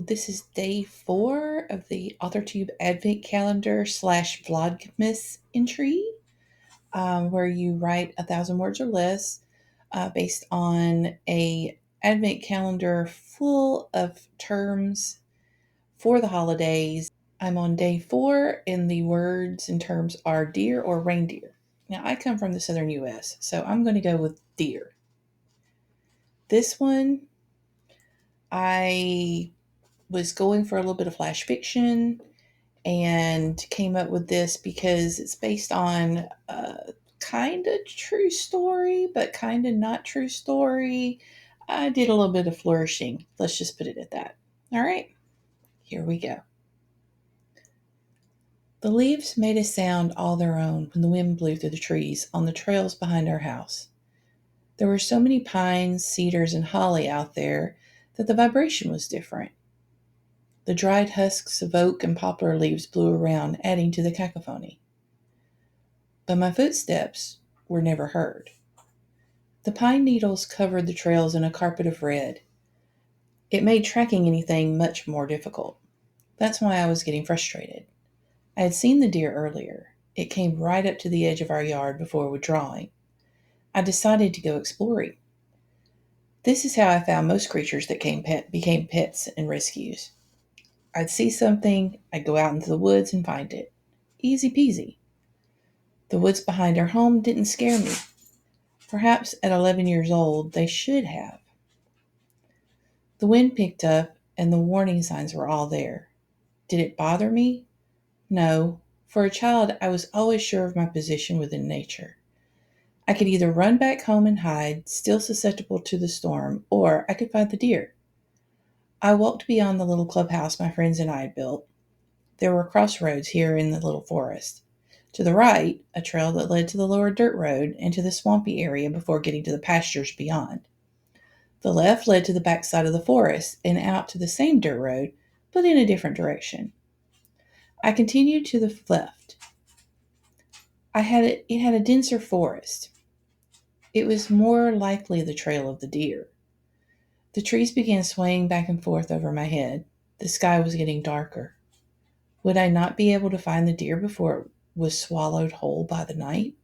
This is day 4 of the Authortube Advent Calendar / Vlogmas entry, where you write 1,000 words or less based on a Advent calendar full of terms for the holidays. I'm on day 4, and the words and terms are deer or reindeer. Now, I come from the southern U.S., so I'm going to go with deer. This one, I was going for a little bit of flash fiction and came up with this because it's based on a kind of true story, but kind of not true story. I did a little bit of flourishing. Let's just put it at that. All right, here we go. The leaves made a sound all their own when the wind blew through the trees on the trails behind our house. There were so many pines, cedars, and holly out there that the vibration was different. The dried husks of oak and poplar leaves blew around, adding to the cacophony. But my footsteps were never heard. The pine needles covered the trails in a carpet of red. It made tracking anything much more difficult. That's why I was getting frustrated. I had seen the deer earlier. It came right up to the edge of our yard before withdrawing. I decided to go exploring. This is how I found most creatures that became pets and rescues. I'd see something, I'd go out into the woods and find it. Easy peasy. The woods behind our home didn't scare me. Perhaps at 11 years old, they should have. The wind picked up and the warning signs were all there. Did it bother me? No. For a child, I was always sure of my position within nature. I could either run back home and hide, still susceptible to the storm, or I could find the deer. I walked beyond the little clubhouse my friends and I had built. There were crossroads here in the little forest. To the right, a trail that led to the lower dirt road and to the swampy area before getting to the pastures beyond. The left led to the backside of the forest and out to the same dirt road, but in a different direction. I continued to the left. It had a denser forest. It was more likely the trail of the deer. The trees began swaying back and forth over my head. The sky was getting darker. Would I not be able to find the deer before it was swallowed whole by the night?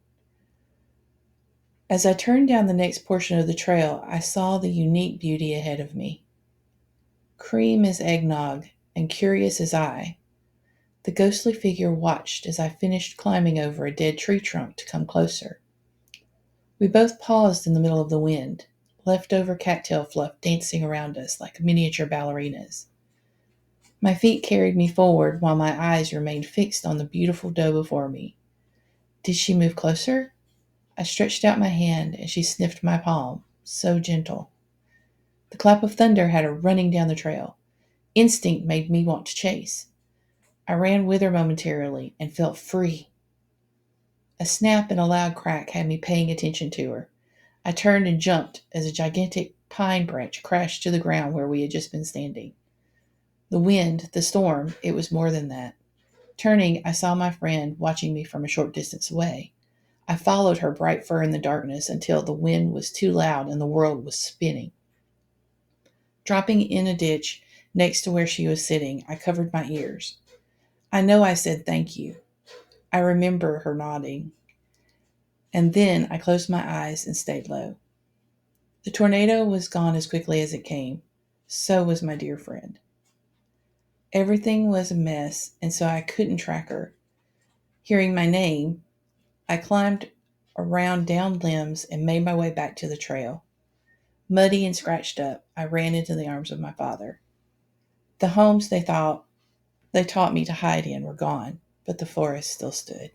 As I turned down the next portion of the trail, I saw the unique beauty ahead of me. Cream as eggnog and curious as I, the ghostly figure watched as I finished climbing over a dead tree trunk to come closer. We both paused in the middle of the wind, leftover cattail fluff dancing around us like miniature ballerinas. My feet carried me forward while my eyes remained fixed on the beautiful doe before me. Did she move closer? I stretched out my hand and she sniffed my palm, so gentle. The clap of thunder had her running down the trail. Instinct made me want to chase. I ran with her momentarily and felt free. A snap and a loud crack had me paying attention to her. I turned and jumped as a gigantic pine branch crashed to the ground where we had just been standing. The wind, the storm, it was more than that. Turning, I saw my friend watching me from a short distance away. I followed her bright fur in the darkness until the wind was too loud and the world was spinning. Dropping in a ditch next to where she was sitting, I covered my ears. I know I said thank you. I remember her nodding. And then I closed my eyes and stayed low. The tornado was gone as quickly as it came. So was my dear friend. Everything was a mess, and so I couldn't track her. Hearing my name, I climbed around down limbs and made my way back to the trail. Muddy and scratched up, I ran into the arms of my father. The homes they taught me to hide in were gone, but the forest still stood.